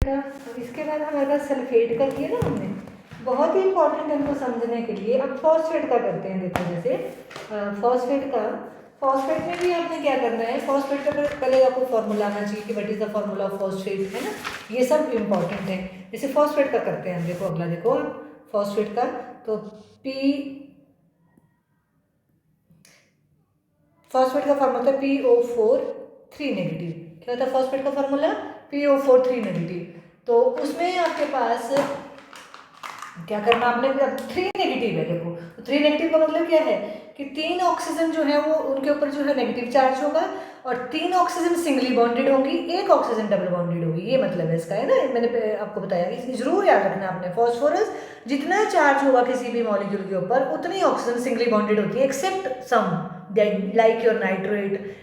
अब इसके बाद हमारे पास सल्फेट का किया ना हमने, बहुत ही इंपॉर्टेंट है हमको समझने के लिए। अब फॉस्फेट का करते हैं। देखो जैसे फॉस्फेट में भी आपने क्या करना है, फॉस्फेट का पहले आपको फॉर्मूला आना चाहिए कि what is the formula of phosphate, है ना। ये सब इंपॉर्टेंट है। जैसे फॉस्फेट का करते हैं हम, देखो अगला देखो फॉस्फेट का, तो फॉस्फेट का फॉर्मूला होता है PO4 3 नेगेटिव। क्या होता है फॉस्फेट का फॉर्मूला? PO4 3 negative. तो उसमें आपके पास क्या करना आपने, अब 3 नेगेटिव है। देखो तो 3 नेगेटिव का मतलब क्या है कि 3 ऑक्सीजन जो है वो उनके ऊपर जो है नेगेटिव चार्ज होगा, और 3 ऑक्सीजन सिंगली बॉन्डेड होंगी, 1 ऑक्सीजन डबल बॉन्डेड होगी। ये मतलब है इसका, है ना। मैंने आपको बताया, इस जरूर याद रखना आपने, फॉस्फोरस जितना चार्ज होगा किसी भी मॉलिक्यूल के ऊपर उतनी ऑक्सीजन सिंगली बॉन्डेड होती है, except some like your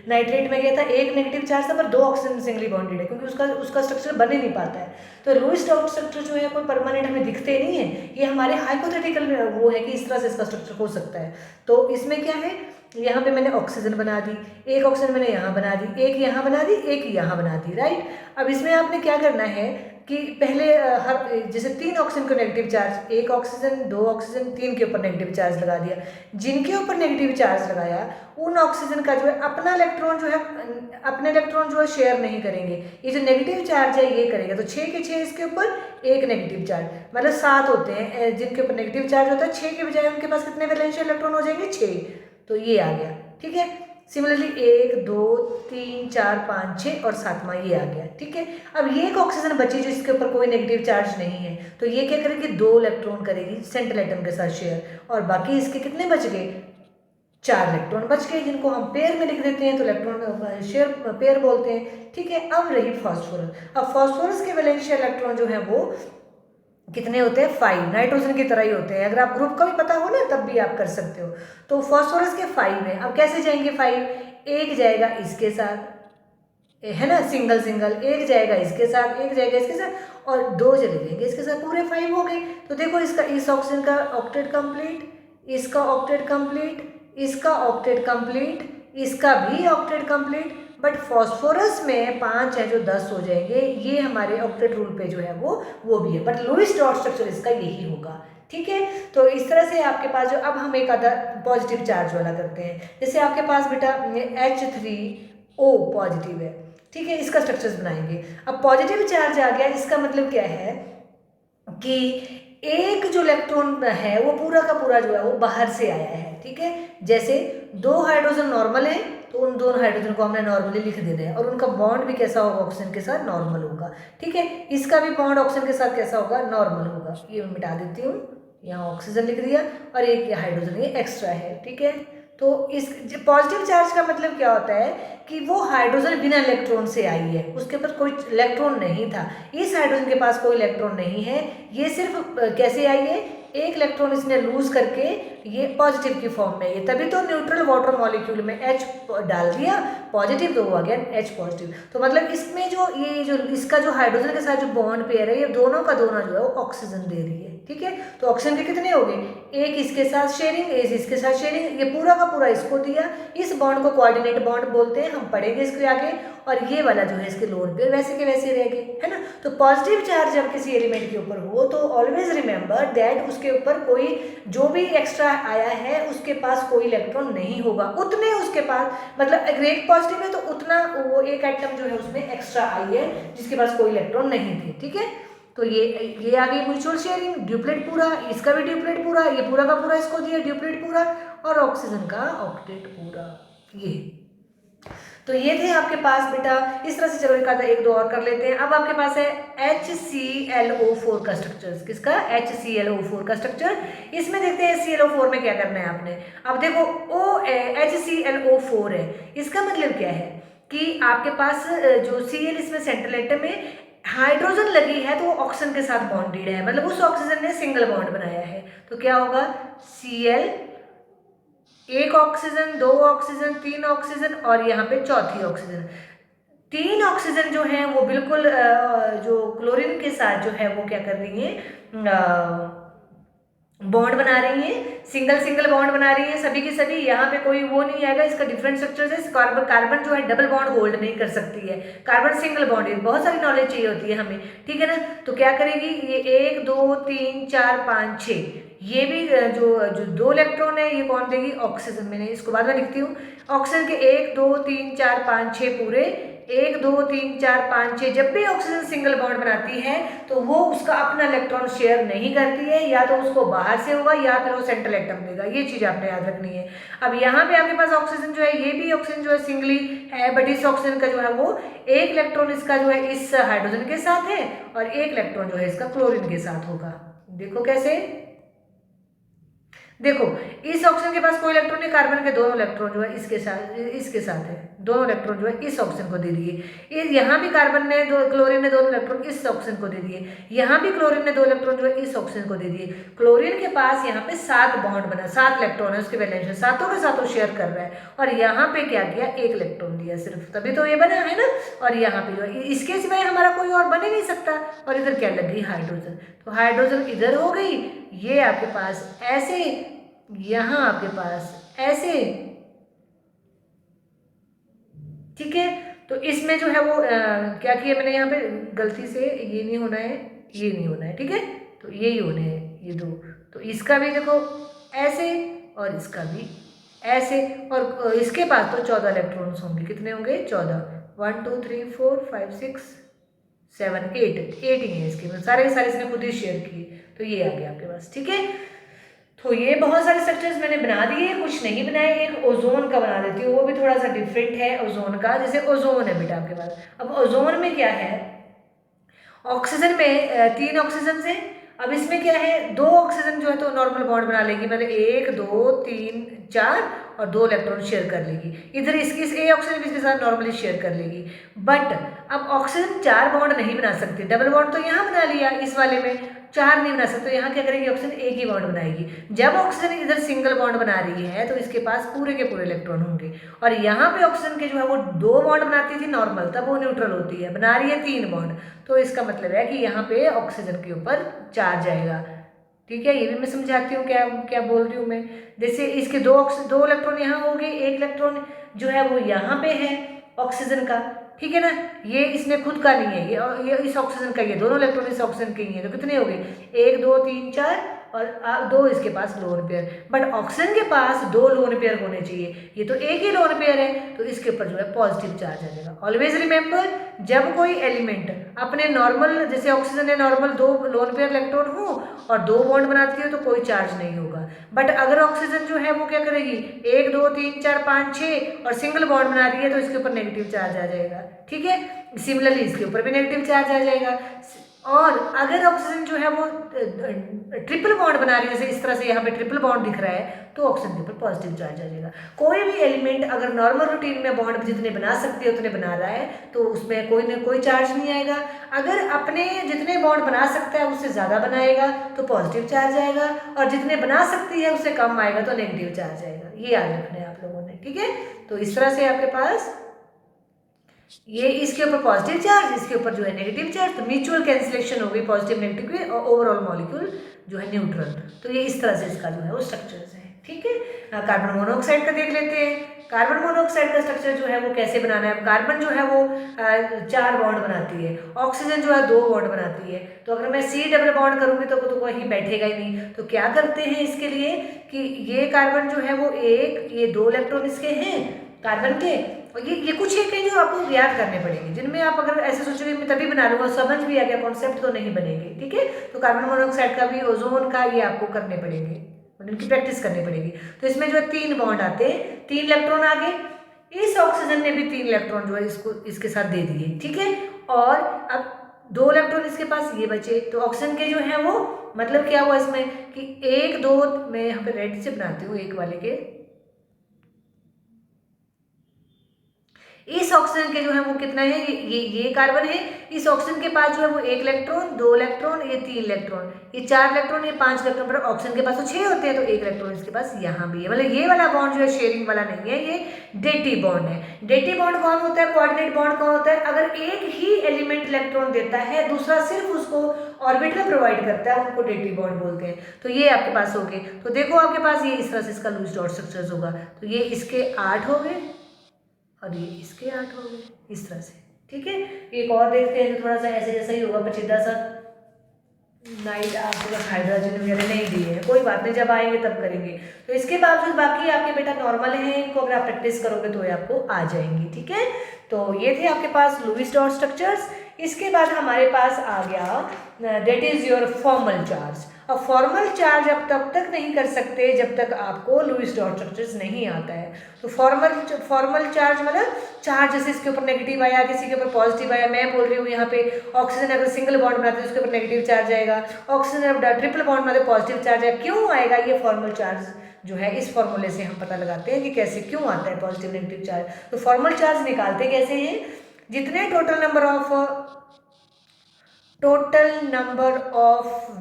nitrate में क्या था, 1 नेगेटिव चार्ज था पर 2 ऑक्सीजन सिंगली बॉन्डेड है, क्योंकि उसका स्ट्रक्चर बन ही नहीं पाता है। तो लुईस डॉट स्ट्रक्चर जो है कोई परमानेंट हमें दिखते नहीं है, ये हमारे हाइपोथेटिकल वो है कि इस तरह से इसका स्ट्रक्चर हो सकता है। तो इसमें क्या है, यहाँ पे मैंने ऑक्सीजन बना दी, 1 ऑक्सीजन मैंने यहाँ बना दी, 1 यहाँ बना दी, 1 यहाँ बना दी, राइट। अब इसमें आपने क्या करना है कि पहले हर जैसे 3 ऑक्सीजन को नेगेटिव चार्ज, 1 ऑक्सीजन 2 ऑक्सीजन 3 के ऊपर नेगेटिव चार्ज लगा दिया। जिनके ऊपर नेगेटिव चार्ज लगाया उन ऑक्सीजन का जो है अपना इलेक्ट्रॉन जो है, अपने इलेक्ट्रॉन जो है शेयर नहीं करेंगे, ये जो नेगेटिव चार्ज है ये करेगा। तो 6 के 6 इसके ऊपर 1 नेगेटिव चार्ज, मतलब 7 होते हैं जिनके ऊपर नेगेटिव चार्ज होता है। 6 के बजाय उनके पास कितने वैलेंशियल इलेक्ट्रॉन हो जाएंगे, 6। तो ये आ गया, ठीक है। सिमिलरली 1 2 3 4 5 6 और 7वां ये आ गया, ठीक है। अब ये एक ऑक्सीजन बची जो इसके ऊपर कोई नेगेटिव चार्ज नहीं है, तो ये क्या करेगी, 2 इलेक्ट्रॉन करेगी सेंट्रल एटम के साथ शेयर, और बाकी इसके कितने बच गए, 4 इलेक्ट्रॉन बच गए, जिनको हम पेयर में लिख देते हैं, तो इलेक्ट्रॉन शेयर पेयर बोलते हैं, ठीक है। अब रही फॉस्फोरस। अब फॉस्फोरस के वैलेंशियल इलेक्ट्रॉन जो है वो कितने होते हैं, 5, नाइट्रोजन की तरह ही होते हैं। अगर आप ग्रुप का भी पता हो ना तब भी आप कर सकते हो। तो फॉस्फोरस के 5 हैं। अब कैसे जाएंगे 5, एक जाएगा इसके साथ, है ना, सिंगल सिंगल, एक जाएगा इसके साथ, एक जाएगा इसके साथ, और 2 चले जाएंगे इसके साथ, पूरे 5 हो गए। तो देखो इसका, इस ऑक्सीजन का ऑक्टेट कंप्लीट, इसका ऑक्टेट कंप्लीट, इसका ऑक्टेट कंप्लीट, इसका भी ऑक्टेट कंप्लीट। बट फॉस्फोरस में 5 है जो 10 हो जाएंगे, ये हमारे ऑक्टेट रूल पे जो है वो भी है, बट लुईस डॉट स्ट्रक्चर इसका यही होगा, ठीक है। तो इस तरह से आपके पास जो, अब हम एक अदर पॉजिटिव चार्ज वाला करते हैं। जैसे आपके पास बेटा H3O पॉजिटिव है, ठीक है, इसका स्ट्रक्चर्स बनाएंगे। अब पॉजिटिव चार्ज आ गया, इसका मतलब क्या है कि एक जो इलेक्ट्रॉन है वो पूरा का पूरा जो है वो बाहर से आया है, ठीक है। जैसे 2 हाइड्रोजन नॉर्मल है, तो उन दोनों हाइड्रोजन को हमने नॉर्मली लिख देना है, और उनका बॉन्ड भी कैसा होगा, ऑक्सीजन के साथ नॉर्मल होगा, ठीक है। इसका भी बॉन्ड ऑक्सीजन के साथ कैसा होगा, नॉर्मल होगा। ये मैं मिटा देती हूँ, यहाँ ऑक्सीजन लिख दिया, और एक ये हाइड्रोजन ये एक्स्ट्रा है, ठीक है। तो इस पॉजिटिव चार्ज का मतलब क्या होता है कि वो हाइड्रोजन बिना इलेक्ट्रॉन से आई है, उसके पास कोई इलेक्ट्रॉन नहीं था, इस हाइड्रोजन के पास कोई इलेक्ट्रॉन नहीं है, ये सिर्फ कैसे आई है, एक इलेक्ट्रॉन इसने लूज करके ये पॉजिटिव की फॉर्म में, ये तभी तो न्यूट्रल वाटर मॉलिक्यूल में H डाल दिया पॉजिटिव, तो वो आ गया H पॉजिटिव। तो मतलब इसमें जो ये जो इसका जो हाइड्रोजन के साथ जो बॉन्ड पेयर है, ये दोनों का दोनों जो है वो ऑक्सीजन दे रही है, ठीक है। तो ऑक्सीजन के कितने हो गए, एक इसके साथ शेयरिंग, एक इसके साथ शेयरिंग, ये पूरा का पूरा इसको दिया। इस बॉन्ड को कोऑर्डिनेट बॉन्ड बोलते हैं, हम पढ़ेंगे इसके आगे। और ये वाला जो है इसके लोन पेयर वैसे के वैसे रह गए, है ना। तो पॉजिटिव चार्ज जब किसी एलिमेंट के ऊपर हो तो ऑलवेज रिमेंबर दैट उसके ऊपर कोई जो भी एक्स्ट्रा आया है उसके पास कोई इलेक्ट्रॉन नहीं होगा, उतने उसके पास, मतलब अगर एक पॉजिटिव है तो उतना वो एक एटम जो है उसमें एक्स्ट्रा आई है जिसके पास कोई इलेक्ट्रॉन नहीं थे, ठीक है। तो ये आ गई म्यूचुअल शेयरिंग, ड्यूप्लेट पूरा, इसका भी ड्यूप्लेट पूरा, ये पूरा का पूरा इसको दिया ड्यूप्लेट पूरा, और ऑक्सीजन का ऑक्टेट पूरा, ये। तो ये थे आपके पास बेटा, इस तरह से। चलो एक दो और कर लेते हैं। अब आपके पास है HClO4 का स्ट्रक्चर, किसका, HClO4 का स्ट्रक्चर। इसमें देखते हैं ClO4 में क्या करना है आपने। अब देखो HClO4 है, इसका मतलब क्या है कि आपके पास जो Cl इसमें सेंट्रल एटम में हाइड्रोजन लगी है तो वो ऑक्सीजन के साथ बॉन्डेड है, मतलब उस ऑक्सीजन ने सिंगल बॉन्ड बनाया है। तो क्या होगा, Cl, 1 ऑक्सीजन, 2 ऑक्सीजन, 3 ऑक्सीजन, और यहाँ पे चौथी ऑक्सीजन। 3 ऑक्सीजन जो है वो बिल्कुल जो क्लोरीन के साथ जो है वो क्या कर रही है, बॉन्ड बना रही हैं, सिंगल सिंगल बॉन्ड बना रही हैं सभी की सभी, यहाँ पे कोई वो नहीं आएगा, इसका डिफरेंट स्ट्रक्चर है। कार्बन कार्बन जो है डबल बॉन्ड होल्ड नहीं कर सकती है, कार्बन सिंगल बॉन्ड है। बहुत सारी नॉलेज चाहिए होती है हमें, ठीक है ना। तो क्या करेगी ये 1 2 3 4 5 6, ये भी जो जो 2 इलेक्ट्रॉन है ये कौन देगी, ऑक्सीजन। मैंने इसको बाद में लिखती हूँ। ऑक्सीजन के 1 2 3 4 5 6 पूरे, 1 2 3 4 5 6, जब भी ऑक्सीजन सिंगल बॉन्ड बनाती है तो वो उसका अपना इलेक्ट्रॉन शेयर नहीं करती है, या तो उसको बाहर से होगा या फिर वो सेंट्रल एटम देगा। ये चीज़ आपने याद रखनी है। अब यहाँ पे आपके पास ऑक्सीजन जो है, ये भी ऑक्सीजन जो है सिंगली है, बट इस ऑक्सीजन का जो है वो एक इलेक्ट्रॉन इसका जो है इस हाइड्रोजन के साथ है, और एक इलेक्ट्रॉन जो है इसका क्लोरीन के साथ होगा। देखो कैसे, देखो इस ऑक्सीजन के पास कोई इलेक्ट्रॉन नहीं, कार्बन के दोनों इलेक्ट्रॉन जो है इसके साथ है, दोनों इलेक्ट्रॉन जो है इस ऑक्सीजन को दे दिए। यहाँ भी कार्बन ने क्लोरीन ने दोनों इलेक्ट्रॉन इस ऑक्सीजन को दे दिए, यहाँ भी क्लोरीन ने 2 इलेक्ट्रॉन जो है इस ऑक्सीजन को दे दिए। क्लोरीन के पास यहाँ पे 7 बॉन्ड बना, 7 इलेक्ट्रॉन है उसके वैलेंस, सातों के सातों शेयर कर रहा है, और यहाँ पे क्या किया, 1 इलेक्ट्रॉन दिया सिर्फ, तभी तो ये बना है ना। और यहाँ पे जो है इसके सिवाय हमारा कोई और बन ही नहीं सकता। और इधर क्या लग गई, हाइड्रोजन, तो हाइड्रोजन इधर हो गई, ये आपके पास ऐसे, यहां आपके पास ऐसे, ठीक है। तो इसमें जो है वो क्या किया मैंने यहाँ पे गलती से, ये नहीं होना है, ये नहीं होना है, ठीक है। तो यही होने हैं ये 2, तो इसका भी देखो ऐसे और इसका भी ऐसे, और इसके पास तो 14 इलेक्ट्रॉन्स होंगे। कितने होंगे, 14, 1 2 3 4 5 6 7 8 ही है इसके, सारे के सारे इसने खुद ही शेयर किए। तो ये आ गया आपके पास, ठीक है। तो ये बहुत सारे स्ट्रक्चर्स मैंने बना दिए, कुछ नहीं बनाए। एक ओजोन का बना देती हूँ, वो भी थोड़ा सा डिफरेंट है ओजोन का। जैसे ओजोन है बेटा आपके पास, अब ओजोन में क्या है, ऑक्सीजन में 3 ऑक्सीजन है। अब इसमें क्या है, 2 ऑक्सीजन जो है तो नॉर्मल बॉन्ड बना लेगी, मतलब 1 2 3 4 और 2 इलेक्ट्रॉन शेयर कर लेगी। इधर इसकी ए ऑक्सीजन इसके साथ नॉर्मली शेयर कर लेगी। बट अब ऑक्सीजन 4 बॉन्ड नहीं बना सकती, डबल बॉन्ड तो यहाँ बना लिया, इस वाले में 4 नहीं बना सकते, तो यहाँ क्या करेगी, ऑक्सीजन एक ही बॉन्ड बनाएगी। जब ऑक्सीजन इधर सिंगल बॉन्ड बना रही है तो इसके पास पूरे के पूरे इलेक्ट्रॉन होंगे, और यहाँ पे ऑक्सीजन के जो है वो 2 बॉन्ड बनाती थी नॉर्मल, तब वो न्यूट्रल होती है, बना रही है 3 बॉन्ड। तो इसका मतलब है कि यहाँ पे ऑक्सीजन के ऊपर चार्ज आएगा, ठीक है। ये भी मैं समझाती हूँ क्या क्या बोल रही हूँ मैं। जैसे इसके 2 इलेक्ट्रॉन यहाँ हो गए, 1 इलेक्ट्रॉन जो है वो यहाँ पे है ऑक्सीजन का, ठीक है ना। ये इसमें खुद का नहीं है, ये इस ऑक्सीजन का, ये दोनों इलेक्ट्रॉन इस ऑक्सीजन के ही है। तो कितने हो गए, 1 2 3 4 और 2 इसके पास लोन पेयर। बट ऑक्सीजन के पास 2 लोन पेयर होने चाहिए, ये तो एक ही लोन पेयर है, तो इसके ऊपर जो है पॉजिटिव चार्ज आ जाएगा। ऑलवेज रिमेंबर, जब कोई एलिमेंट अपने नॉर्मल, जैसे ऑक्सीजन है नॉर्मल 2 लोन पेयर इलेक्ट्रॉन हो और 2 बॉन्ड बनाती है तो कोई चार्ज नहीं होगा। बट अगर ऑक्सीजन जो है वो क्या करेगी, 1 2 3 4 5 6 और सिंगल बॉन्ड बना रही है तो इसके ऊपर नेगेटिव चार्ज आ जाएगा, ठीक है। सिमिलरली इसके ऊपर भी नेगेटिव चार्ज आ जाएगा। और अगर ऑक्सीजन जो है वो ट्रिपल बॉन्ड बना रही है, जैसे इस तरह से यहाँ पे ट्रिपल बॉन्ड दिख रहा है, तो ऑक्सीजन के ऊपर पॉजिटिव चार्ज आ जाएगा। कोई भी एलिमेंट अगर नॉर्मल रूटीन में बॉन्ड जितने बना सकती है उतने बना रहा है तो उसमें कोई चार्ज नहीं आएगा। अगर अपने जितने बॉन्ड बना सकता है उससे ज़्यादा बनाएगा तो पॉजिटिव चार्ज आएगा, और जितने बना सकती है उससे कम आएगा तो नेगेटिव चार्ज आएगा। ये याद रखना है आप लोगों ने, ठीक है। तो इस तरह से आपके पास ये इसके ऊपर पॉजिटिव चार्ज, इसके ऊपर जो है नेगेटिव चार्ज, तो म्यूचुअल कैंसिलेशन हो गई पॉजिटिव नेगेटिव की, और ओवरऑल मॉलिक्यूल जो है न्यूट्रल। तो ये इस तरह से इसका जो है वो स्ट्रक्चर्स है, ठीक है। कार्बन मोनोऑक्साइड का देख लेते हैं। कार्बन मोनोऑक्साइड का स्ट्रक्चर जो है वो कैसे बनाना है। कार्बन जो है वो 4 बॉन्ड बनाती है, ऑक्सीजन जो है 2 बॉन्ड बनाती है। तो अगर मैं C डबल बॉन्ड करूँगी तो वहीं बैठेगा ही नहीं। तो क्या करते हैं इसके लिए कि ये कार्बन जो है वो ये 2 इलेक्ट्रॉन इसके हैं कार्बन के, और ये कुछ एक है जो आपको याद करने पड़ेंगे, जिनमें आप अगर ऐसे सोचोगे मैं तभी बना लूँगा, समझ भी आ गया कॉन्सेप्ट, तो नहीं बनेंगे, ठीक है। तो कार्बन मोनोऑक्साइड का भी, ओजोन का, ये आपको करने पड़ेंगे, उनकी प्रैक्टिस करनी पड़ेगी। तो इसमें जो है 3 बॉन्ड आते हैं, 3 इलेक्ट्रॉन आ गए। इस ऑक्सीजन ने भी 3 इलेक्ट्रॉन जो है इसके साथ दे दिए, ठीक है। और अब 2 इलेक्ट्रॉन इसके पास ये बचे, तो ऑक्सीजन के जो है वो मतलब क्या हुआ इसमें कि 1 2, मैं यहाँ पे रेड से बनाती हूँ, एक वाले के इस ऑक्सीजन के जो है वो कितना है, ये कार्बन है, इस ऑक्सीजन के पास जो है वो 1 इलेक्ट्रॉन, 2 इलेक्ट्रॉन, ये 3 इलेक्ट्रॉन, ये 4 इलेक्ट्रॉन, ये 5 इलेक्ट्रॉन, पर ऑक्सीजन के पास तो 6 होते हैं, तो 1 इलेक्ट्रॉन इसके पास यहाँ भी है। मतलब ये वाला बॉन्ड जो है शेयरिंग वाला नहीं है, ये डेटी बॉन्ड है। डेटी बॉन्ड कौन होता है, कोऑर्डिनेट बॉन्ड कौन होता है, अगर एक ही एलिमेंट इलेक्ट्रॉन देता है, दूसरा सिर्फ उसको ऑर्बिटल प्रोवाइड करता है, उनको डेटी बॉन्ड बोलते हैं। तो ये आपके पास हो गए। तो देखो आपके पास ये इस तरह से इसका लूज डॉट स्ट्रक्चर्स होगा। तो ये इसके 8 हो गए और ये इसके 8 हो गए, इस तरह से। ठीक है, एक और देखते हैं, तो थोड़ा सा ऐसे जैसा ही होगा, पेचीदा सा। नाइट आपके पास हाइड्रोजन वगैरह नहीं दिए हैं, कोई बात नहीं, जब आएंगे तब करेंगे। तो इसके बावजूद बाकी आपके बेटा नॉर्मल हैं, इनको अगर आप प्रैक्टिस करोगे तो ये आपको आ जाएंगी। ठीक है, तो ये थे आपके पास लुईस डॉट स्ट्रक्चर्स। इसके बाद हमारे पास आ गया that is your formal charge. अब फॉर्मल चार्ज आप तब तक नहीं कर सकते जब तक आपको लुईस डॉट स्ट्रक्चर्स नहीं आता है। तो फॉर्मल चार्ज मतलब चार्ज जैसे इसके ऊपर नेगेटिव आया, किसी के ऊपर पॉजिटिव आया। मैं बोल रही हूँ यहाँ पे ऑक्सीजन अगर सिंगल बॉन्ड बनाते हैं उसके ऊपर नेगेटिव चार्ज आएगा, ऑक्सीजन अगर ट्रिपल बॉन्ड बनाते पॉजिटिव चार्ज आएगा। क्यों आएगा ये फॉर्मल चार्ज जो है, इस फॉर्मूले से हम पता लगाते हैं कि कैसे क्यों आता है पॉजिटिव नेगेटिव चार्ज। तो फॉर्मल चार्ज निकालते कैसे हैं, जितने total number of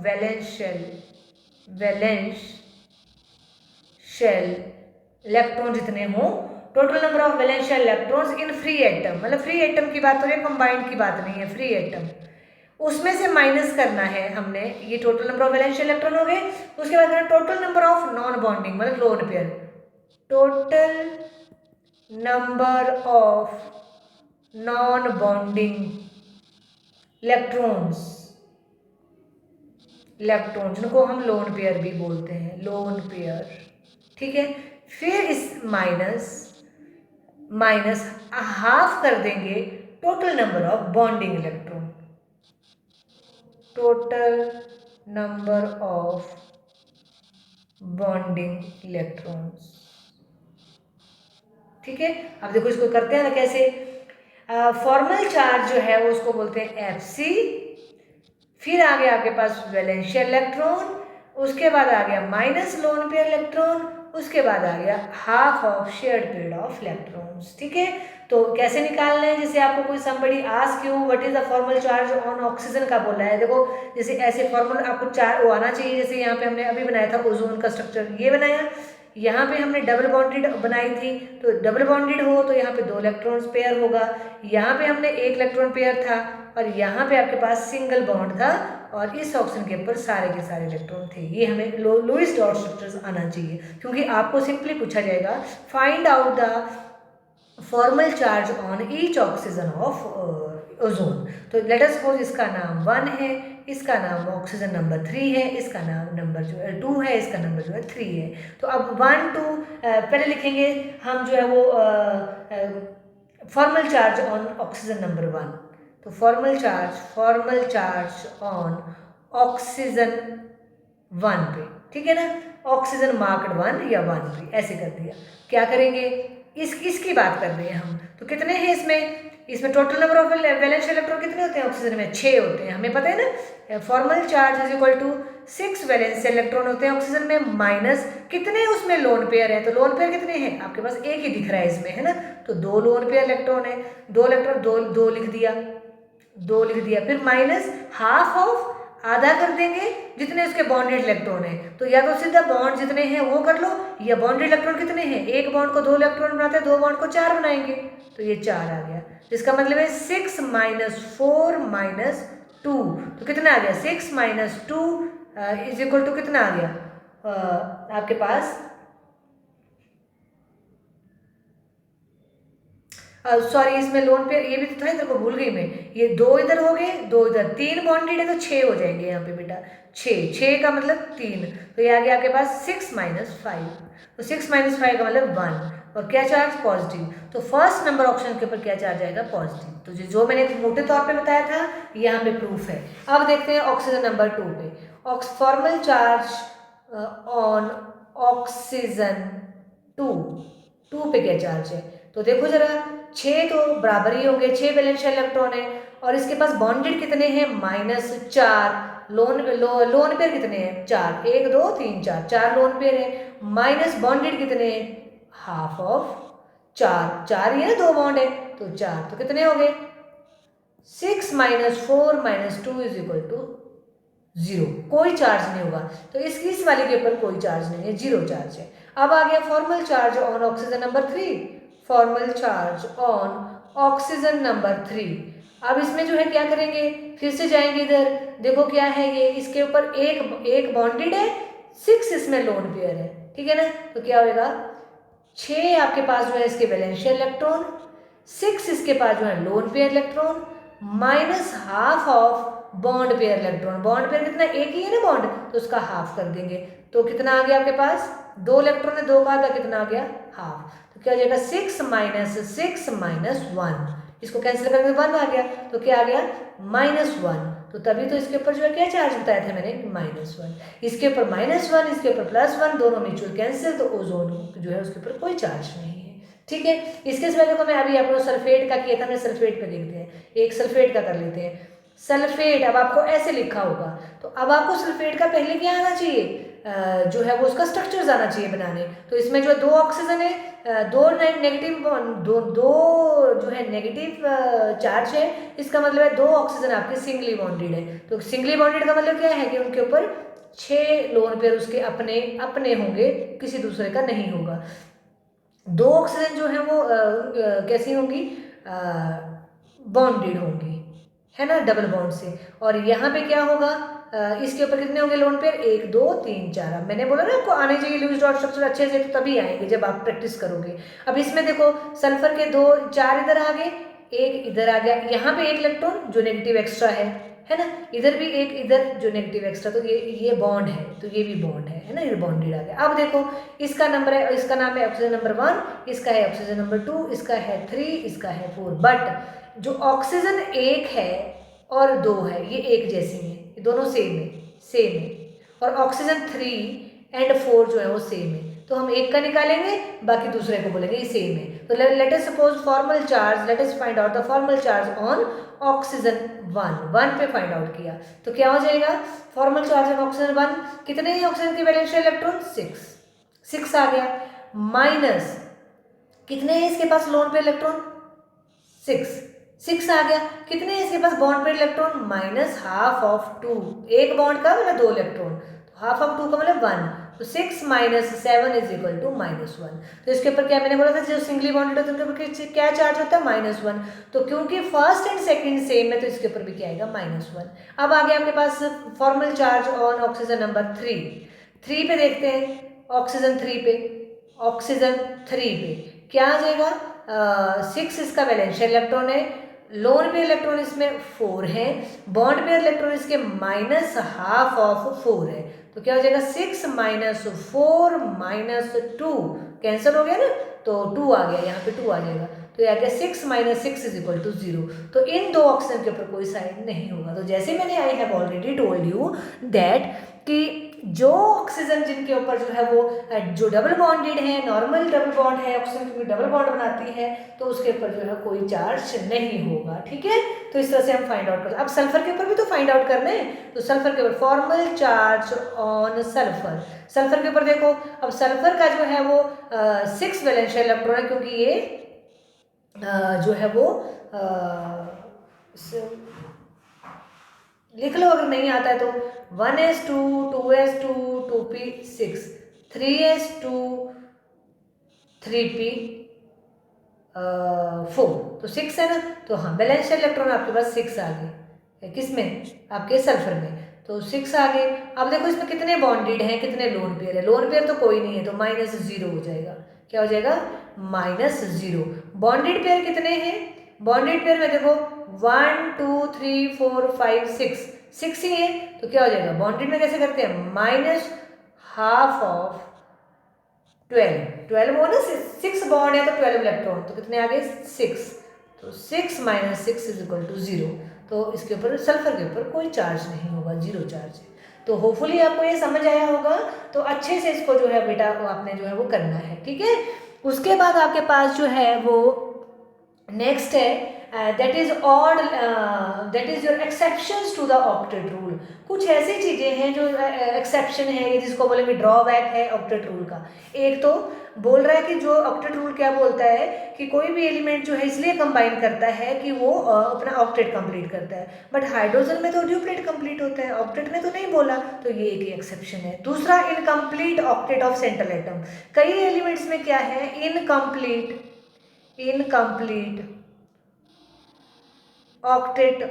valence shell electron जितने हों, total number of valence shell electrons in free atom, मतलब फ्री एटम की बात हो रही है, कंबाइंड की बात नहीं है, फ्री एटम, उसमें से माइनस करना है हमने। ये total number of valence shell electron हो गए। उसके बाद करना total number of non bonding मतलब lone pair, total number of non bonding electrons जिनको हम लोन पेयर भी बोलते हैं, लोन पेयर। ठीक है, फिर इस माइनस हाफ कर देंगे total number of bonding electron, total number of bonding electrons. ठीक है, अब देखो इसको करते हैं ना कैसे। फॉर्मल चार्ज जो है वो उसको बोलते हैं Fc, फिर आ गया आपके पास वैलेंशियल इलेक्ट्रॉन, उसके बाद आ गया माइनस लोन पेयर इलेक्ट्रॉन, उसके बाद आ गया half of shared pair of electrons. ठीक है, तो कैसे निकालना है, जैसे आपको कोई somebody ask you what is the formal charge on oxygen का बोला है। देखो जैसे ऐसे फॉर्मल आपको चार वो आना चाहिए। जैसे यहाँ पे हमने अभी बनाया था ओजोन का स्ट्रक्चर, ये बनाया, यहाँ पे हमने डबल बॉन्डेड बनाई थी, तो डबल बॉन्डेड हो तो यहाँ पे 2 इलेक्ट्रॉन्स पेयर होगा, यहाँ पे हमने 1 इलेक्ट्रॉन पेयर था, और यहाँ पे आपके पास सिंगल बॉन्ड था, और इस ऑक्सीजन के ऊपर सारे के सारे इलेक्ट्रॉन थे। ये हमें लुईस डॉट स्ट्रक्चर्स आना चाहिए, क्योंकि आपको सिंपली पूछा जाएगा find out the formal charge on each oxygen of ozone. तो लेट अस सपोज इसका नाम 1 है, इसका नाम ऑक्सीजन नंबर 3 है, इसका नाम नंबर जो है 2 है, इसका नंबर जो है 3 है। तो अब 1 2 पहले लिखेंगे हम जो है वो formal charge on oxygen number 1। तो फॉर्मल चार्ज ऑन ऑक्सीजन 1 पे, ठीक है ना, ऑक्सीजन मार्क्ड 1 या 1 पे, ऐसे कर दिया। क्या करेंगे, इसकी बात कर रहे हैं हम, तो कितने हैं इसमें total number of valence electron कितने होते हैं ऑक्सीजन में, 6 होते हैं, हमें पता है ना। Formal charge is equal to 6 valence electron होते हैं ऑक्सीजन में, माइनस कितने उसमें लोन पेयर है, तो लोन पेयर कितने हैं आपके पास, एक ही दिख रहा है इसमें, है ना, तो 2 लोन पेयर इलेक्ट्रॉन है, 2 इलेक्ट्रॉन 2 लिख दिया, फिर माइनस हाफ ऑफ, आधा कर देंगे जितने उसके बॉन्डेड इलेक्ट्रॉन है। तो या तो सीधा बॉन्ड जितने हैं वो कर लो, या बॉन्डेड इलेक्ट्रॉन कितने हैं, एक बॉन्ड को 2 इलेक्ट्रॉन बनाते हैं, 2 बॉन्ड को 4 बनाएंगे, तो ये 4 आ गया। इसका मतलब है 6 - 4 - 2, तो कितना आ गया, 6 - 2 इज इक्वल टू कितना आ गया आपके पास, सॉरी इसमें लोन पे ये भी तो था, इधर को भूल गई मैं, ये 2 इधर हो गए, 2 इधर, 3 बॉन्डेड है तो 6 हो जाएंगे यहाँ पे बेटा, 6 का मतलब 3, तो ये आ गया आपके पास 6 - 5, तो 6 - 5 का मतलब 1, और क्या चार्ज, पॉजिटिव। तो फर्स्ट नंबर ऑप्शन के ऊपर क्या चार्ज आएगा, पॉजिटिव। तो जो मैंने मोटे तौर पे बताया था यहाँ पे प्रूफ है। अब देखते हैं ऑक्सीजन नंबर 2 पे, फॉर्मल चार्ज ऑन ऑक्सीजन 2 पे क्या चार्ज है, तो देखो जरा 6 तो बराबर ही होंगे, 6 वैलेंस इलेक्ट्रॉन है, और इसके पास बॉन्डेड कितने हैं, -4, लोन पेयर कितने हैं, 4, 1 2 3 4 लोन पेयर है, माइनस बॉन्डेड कितने हैं, हाफ ऑफ 4, 4 ही है ना, 2 बॉन्ड है तो 4, तो कितने हो गए 6 - 4 - 2 = 0, कोई चार्ज नहीं होगा। तो इस वाले के ऊपर कोई चार्ज नहीं है, 0 चार्ज है। अब आ गया formal charge on oxygen number 3, formal charge on oxygen number 3। अब इसमें जो है क्या करेंगे, फिर से जाएंगे इधर, देखो क्या है ये, इसके ऊपर एक बॉन्डेड है, 6 इसमें लोन पेयर है, ठीक है ना। तो क्या होगा 6 आपके पास जो है इसके वैलेंशियल इलेक्ट्रॉन, 6 इसके पास जो है lone pair electron, minus half of bond pair electron. Bond pair कितना, एक ही है ना बॉन्ड, तो उसका हाफ कर देंगे। तो कितना आ गया आपके पास, 2 इलेक्ट्रॉन है, 2 का आधा, कितना आ गया हाफ। तो क्या हो जाएगा 6 - 6 - 1, इसको कैंसिल करके 1 आ गया, तो क्या आ गया -1। तो तभी तो इसके ऊपर जो है क्या चार्ज बताया था मैंने, -1, इसके ऊपर -1, इसके ऊपर +1, दोनों म्यूचुअल कैंसिल, तो ओजोन जो है उसके ऊपर कोई चार्ज नहीं है, ठीक है। इसके सिवाय देखो मैं अभी आपको सल्फेट का किया था, मैं सल्फेट पे देखते हैं, एक सल्फेट का कर लेते हैं। सल्फेट अब आपको ऐसे लिखा होगा, तो अब आपको सल्फेट का पहले क्या आना चाहिए, जो है वो उसका स्ट्रक्चर आना चाहिए बनाने। तो इसमें जो 2 ऑक्सीजन है, दो नेगेटिव, दो जो है नेगेटिव चार्ज है, इसका मतलब है 2 ऑक्सीजन आपके सिंगली बॉन्डेड है। तो सिंगली बॉन्डेड का मतलब क्या है कि उनके ऊपर 6 लोन पेयर उसके अपने अपने होंगे, किसी दूसरे का नहीं होगा। 2 ऑक्सीजन जो है वो कैसी होंगी, बॉन्डेड होंगी, है ना, डबल बॉन्ड से। और यहाँ पे क्या होगा, इसके ऊपर कितने होंगे लोन पेयर, 1 2 3 4। अब मैंने बोला ना आपको आने चाहिए लूज डॉट स्ट्रक्चर अच्छे से, तो तभी आएंगे जब आप प्रैक्टिस करोगे। अब इसमें देखो सल्फर के 2 4 इधर आ गए, 1 इधर आ गया, यहाँ पे 1 इलेक्ट्रॉन जो नेगेटिव एक्स्ट्रा है ना, इधर भी 1 इधर जो नेगेटिव एक्स्ट्रा, तो ये बॉन्ड है, तो ये भी बॉन्ड है ना, ये बॉन्डेड आ गया। अब देखो इसका नंबर है, इसका नाम है ऑक्सीजन नंबर 1, इसका है ऑक्सीजन नंबर 2, इसका है 3, इसका है 4। बट जो ऑक्सीजन 1 है और 2 है ये एक जैसी है, ये दोनों सेम है। और ऑक्सीजन 3 एंड 4 जो है वो सेम है, तो हम एक का निकालेंगे, बाकी दूसरे को बोलेंगे ये सेम है। तो let us suppose formal charge, let us find out the formal charge on oxygen 1 पे फाइंड आउट किया, तो क्या हो जाएगा फॉर्मल चार्ज ऑन ऑक्सीजन 1, कितने हैं ऑक्सीजन के वैलेंशियल इलेक्ट्रॉन, 6 आ गया, माइनस कितने हैं इसके पास लोन पे इलेक्ट्रॉन, 6 आ गया, कितने हैं इसके पास बॉन्ड पे इलेक्ट्रॉन, माइनस हाफ ऑफ 2, एक बॉन्ड का मतलब 2 इलेक्ट्रॉन, तो हाफ ऑफ 2 का मतलब 1, तो 6 - 7 = -1। तो इसके ऊपर क्या मैंने बोला था, जो सिंगली बॉन्डेड होता है उनके ऊपर क्या चार्ज होता है, -1। तो क्योंकि फर्स्ट एंड सेकंड सेम है, तो इसके ऊपर भी क्या आएगा, -1। अब आ गया आपके पास formal charge on oxygen number 3 पे देखते हैं, ऑक्सीजन 3 पे, ऑक्सीजन 3 पे क्या आ जाएगा, 6 इसका वैलेंशियल इलेक्ट्रॉन है, लोन पेयर इलेक्ट्रॉन इसमें 4 है, बॉन्ड पेयर इलेक्ट्रॉन इसके माइनस हाफ ऑफ 4 है, तो क्या हो जाएगा 6 - 4 - 2 कैंसिल हो गया ना, तो 2 आ गया, यहाँ पे 2 आ जाएगा, तो ये आ गया 6 - 6 = 0। तो इन 2 ऑक्सीजन के ऊपर कोई साइन नहीं होगा। तो जैसे मैंने I have already told you that कि जो ऑक्सीजन जिनके ऊपर जो है वो जो डबल बॉन्डेड है, नॉर्मल डबल बॉन्ड है, ऑक्सीजन क्योंकि डबल बॉन्ड बनाती है, तो उसके ऊपर जो है कोई चार्ज नहीं होगा, ठीक है। तो इस तरह से हम फाइंड आउट करते हैं। अब सल्फर के ऊपर भी तो फाइंड आउट करना है, तो सल्फर के ऊपर formal charge on sulphur, sulphur के ऊपर देखो, अब सल्फर का जो है वो 6 वैलेंशियल इलेक्ट्रॉन है, क्योंकि ये जो है वो लिख लो अगर नहीं आता है तो, 1s2 2s2 2p6 3s2 3p4, तो 6 है ना, तो हाँ वैलेंशियल इलेक्ट्रॉन आपके पास 6 आ गए, किसमें, आपके सल्फर में, तो 6 आ गए। अब देखो इसमें कितने बॉन्डेड हैं, कितने लोन पेयर है, लोन पेयर तो कोई नहीं है, तो -0 हो जाएगा, क्या हो जाएगा -0। बॉन्डेड पेयर कितने हैं, बॉन्डेड पेयर में देखो 1 2 3 4 5 6 ही है, तो क्या हो जाएगा, बॉन्डेड में कैसे करते हैं, माइनस हाफ ऑफ 12 हो ना, 6 बॉन्ड है तो 12 इलेक्ट्रॉन, तो कितने आ गए 6, तो 6 - 6 = 0। तो इसके ऊपर सल्फर के ऊपर कोई चार्ज नहीं होगा, 0 चार्ज है। तो होपफुली आपको ये समझ आया होगा, तो अच्छे से इसको जो है बेटा आपने जो है वो करना है, ठीक है। उसके बाद आपके पास जो है वो नेक्स्ट है that is odd, that is your exceptions to the octet rule. कुछ ऐसी चीज़ें हैं जो एक्सेप्शन है, ये जिसको बोलेंगे ड्रॉबैक है ऑक्टेट रूल का। एक तो बोल रहा है कि जो ऑक्टेट रूल क्या बोलता है कि कोई भी एलिमेंट जो है इसलिए कंबाइन करता है कि वो अपना ऑक्टेट कंप्लीट करता है, बट हाइड्रोजन में तो ड्यूप्लेट कंप्लीट होता है, ऑक्टेट में तो नहीं बोला, तो ये एक एक्सेप्शन है। दूसरा, incomplete octet of central atom. कई एलिमेंट्स में क्या है, incomplete octet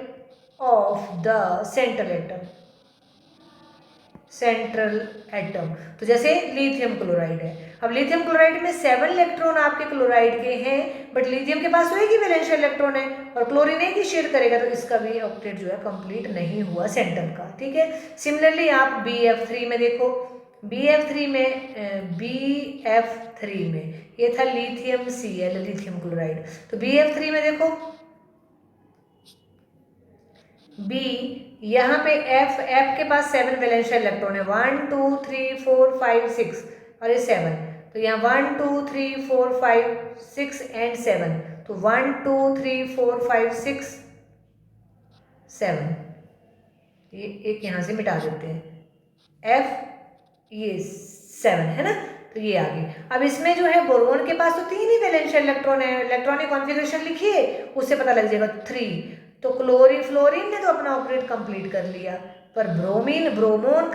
of the central atom. तो जैसे लिथियम क्लोराइड है, अब लिथियम क्लोराइड में 7 इलेक्ट्रॉन आपके क्लोराइड के हैं, बट लिथियम के पास तो एक ही वैलेंशियल इलेक्ट्रॉन है और क्लोरीन एक ही शेयर करेगा, तो इसका भी ऑक्टेट जो है कंप्लीट नहीं हुआ सेंट्रल का, ठीक है। सिमिलरली आप BF3 में देखो, BF3 में ये था लिथियम Cl, लिथियम क्लोराइड। तो BF3 में देखो B, यहाँ पे F के पास 7 वैलेंशियल इलेक्ट्रॉन है, 1 2 3 4 5 6 और ये 7, तो यहाँ 1 2 3 4 5 6 एंड 7, तो 1 2 3 4 5 6 7, ये एक यहाँ से मिटा देते हैं, F ये 7 है ना, तो ये आ गई। अब इसमें जो है बोरोन के पास तो 3 ही वैलेंशियल इलेक्ट्रॉन है, इलेक्ट्रॉनिक कॉन्फ़िगरेशन लिखिए उससे पता लग जाएगा 3, तो फ्लोरीन ने तो अपना ऑक्टेट कंप्लीट कर लिया, पर बोरोन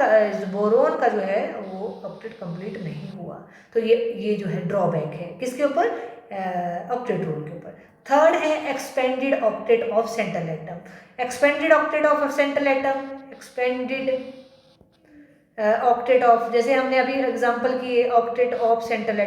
का जो है वो ऑक्टेट कंप्लीट नहीं हुआ। तो ये जो है ड्रॉबैक है किसके ऊपर, ऑक्टेट रूल के ऊपर। थर्ड है expanded octet of central atom. Expanded octet of central atom, octet of, जैसे हमने अभी एग्जांपल किए ऑक्टेट ऑफ सेंट्रल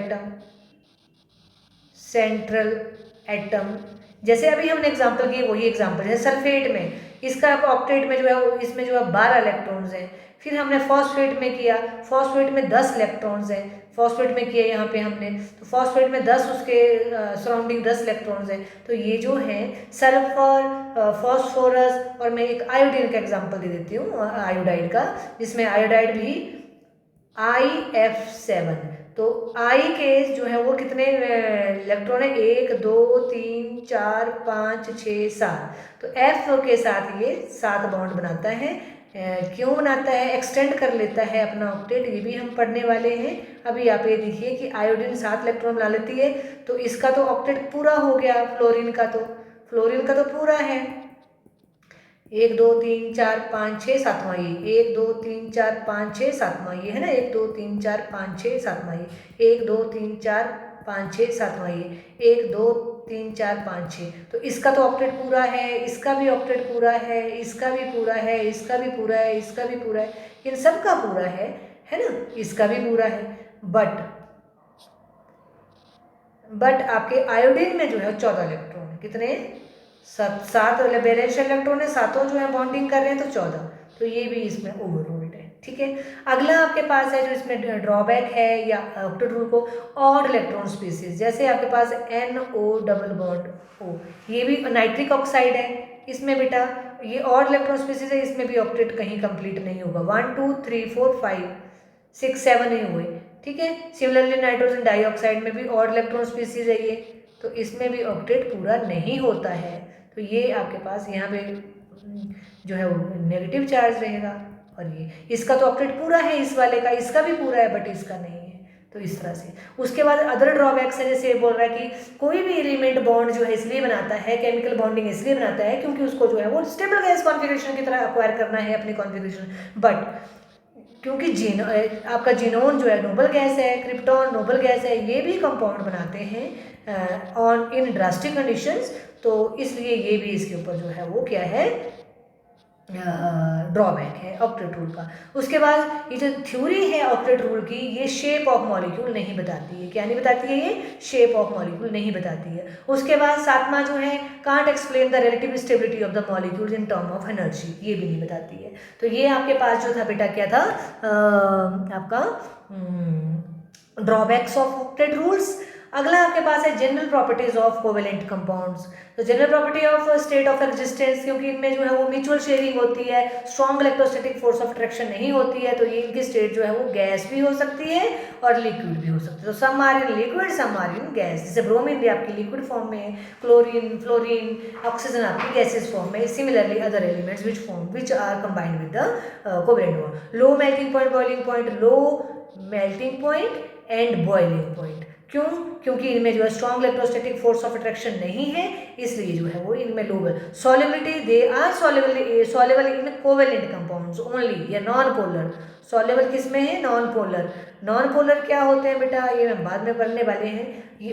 एटम, जैसे अभी हमने एग्जांपल किए वही एग्जांपल है। सल्फेट में इसका ऑक्टेट में जो है इसमें जो है 12 इलेक्ट्रॉन्स हैं। फिर हमने फॉस्फेट में किया, फॉस्फेट में 10 इलेक्ट्रॉन्स हैं, फॉस्फेट में किया यहाँ पे हमने, तो फॉस्फेट में 10 उसके सराउंडिंग 10 इलेक्ट्रॉन्स हैं। तो ये जो है सल्फर, फॉस्फोरस, और मैं एक आयोडीन का एग्जांपल दे देती हूँ, आयोडाइड का, जिसमें आयोडाइड भी IF7, तो I के जो है वो कितने इलेक्ट्रॉन है, 1 2 3 4 5 6 7, तो F के साथ ये 7 बॉन्ड बनाता है। क्यों बनाता है, एक्सटेंड कर लेता है अपना ऑक्टेट, ये भी हम पढ़ने वाले हैं। अभी आप ये देखिए कि आयोडीन 7 इलेक्ट्रॉन बना लेती है, तो इसका तो ऑक्टेट पूरा हो गया, फ्लोरीन का तो पूरा है, 1 2 3 4 5 6 7वां ये, 1 2 3 4 5 6 7वां ये है ना, 1 2 3 4 5 6 7वां ये, 1 2 3 4 5 6 7वां ये, 1 2 3 4 5 6, तो इसका तो ऑक्टेट पूरा है, इसका भी ऑक्टेट पूरा है, इसका भी पूरा है, इसका भी पूरा है, इसका भी पूरा है, इन सब का पूरा है ना, इसका भी पूरा है। बट आपके आयोडीन में जो है 14 इलेक्ट्रॉन, कितने, 7 वैलेंशियल इलेक्ट्रॉन है, 7 जो है बॉन्डिंग कर रहे हैं, तो 14, तो ये भी इसमें ओवररूल्ड है, ठीक है। अगला आपके पास है जो इसमें ड्रॉबैक है या ऑक्टेट रूल को, ऑड इलेक्ट्रॉन स्पीसीज, जैसे आपके पास NO डबल बॉन्ड O, ये भी नाइट्रिक ऑक्साइड है, इसमें बेटा ये ऑड इलेक्ट्रॉन स्पीसीज है, इसमें भी ऑक्टेट कहीं कंप्लीट नहीं होगा, 1 2 3 4 5 6 7 ही हुए, ठीक है। सिमिलरली नाइट्रोजन डाइऑक्साइड में भी ऑड इलेक्ट्रॉन स्पीसीज है ये, तो इसमें भी ऑक्टेट पूरा नहीं होता है, तो ये आपके पास यहाँ पे जो है वो नेगेटिव चार्ज रहेगा, और ये इसका तो ऑक्टेट पूरा है, इस वाले का, इसका भी पूरा है बट इसका नहीं है, तो इस तरह से। उसके बाद अदर ड्रॉबैक्स है, जैसे बोल रहा है कि कोई भी एलिमेंट बॉन्ड जो है इसलिए बनाता है, केमिकल बॉन्डिंग इसलिए बनाता है क्योंकि उसको जो है वो स्टेबल गैस कॉन्फ़िगरेशन की तरह एक्वायर करना है अपनी कॉन्फ़िगरेशन, बट क्योंकि आपका जीनोन जो है नोबल गैस है, क्रिप्टॉन नोबल गैस है, ये भी कंपाउंड बनाते हैं ऑन इन ड्रास्टिक कंडीशंस, तो इसलिए ये भी इसके ऊपर जो है वो क्या है, ड्रॉबैक है ऑक्टेट रूल का। उसके बाद ये जो थ्योरी है ऑक्टेट रूल की, ये शेप ऑफ मॉलिक्यूल नहीं बताती है, क्या नहीं बताती है, ये शेप ऑफ मॉलिक्यूल नहीं बताती है। उसके बाद 7वां जो है, can't explain the relative stability of the molecules in term of energy, ये भी नहीं बताती है। तो ये आपके पास जो था बेटा क्या था, आपका ड्रॉबैक्स ऑफ ऑक्टेट रूल्स। अगला आपके पास है general properties of covalent compounds. तो general property of state of existence, क्योंकि इनमें जो है वो म्यूचुअल शेयरिंग होती है, strong electrostatic force of attraction नहीं होती है, तो ये इनकी स्टेट जो है वो गैस भी हो सकती है और लिक्विड भी हो सकती है। तो some are in liquid, some are in gas. जैसे ब्रोमीन भी आपकी लिक्विड फॉर्म में है, क्लोरीन, फ्लोरीन, ऑक्सीजन आपकी गैसेज फॉर्म में। Similarly other elements which are combined with the covalent bond. Low melting point, boiling point, low melting point and boiling point. क्यों? क्योंकि इनमें जो है strong electrostatic force of attraction नहीं है, इसलिए जो है वो इनमें लो है। Solubility, they are soluble in covalent compounds only, या नॉन पोलर। सॉल्युबल किस में है? Non polar. नॉन पोलर क्या होते हैं बेटा, ये हम बाद में पढ़ने वाले हैं। ये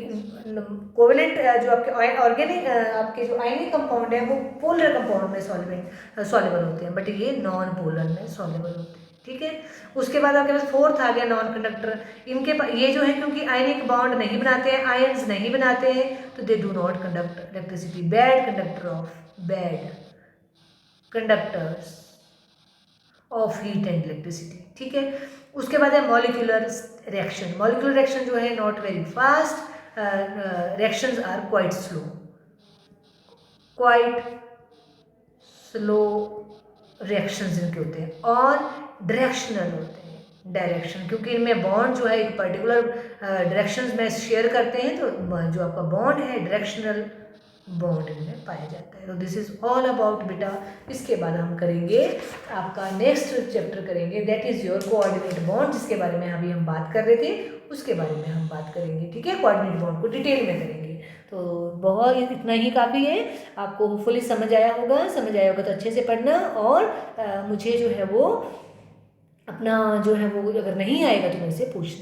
कोवेलेंट जो आपके ऑर्गेनिक आपके जो आयनिक कंपाउंड है वो पोलर कंपाउंड में सॉल्युबल होते हैं, बट ये नॉन पोलर में सॉल्युबल होते हैं। ठीक है। उसके बाद आपके पास फोर्थ आ गया नॉन कंडक्टर। इनके ये जो है क्योंकि आयनिक बॉन्ड नहीं बनाते हैं, आयंस नहीं बनाते हैं, तो they do not conduct electricity. Bad conductors of heat and electricity. ठीक है। उसके बाद है मॉलिक्यूलर रिएक्शन। मॉलिक्यूलर रिएक्शन जो है not very fast, reactions are quite slow reactions इनके होते हैं, और डायरेक्शनल होते हैं। डायरेक्शन, क्योंकि इनमें बॉन्ड जो है एक पर्टिकुलर डायरेक्शंस में शेयर करते हैं, तो जो आपका बॉन्ड है डायरेक्शनल बॉन्ड इनमें पाया जाता है। तो दिस इज ऑल अबाउट बेटा। इसके बाद हम करेंगे आपका नेक्स्ट चैप्टर करेंगे, that is your coordinate bond, जिसके बारे में अभी हम बात कर रहे थे, उसके बारे में हम बात करेंगे। ठीक है। कोऑर्डिनेट बॉन्ड को डिटेल में करेंगे। तो बहुत इतना ही काफ़ी है। आपको होपफुली समझ आया होगा तो अच्छे से पढ़ना, और मुझे जो है वो अपना जो है वो अगर नहीं आएगा तो मेरे से पूछना।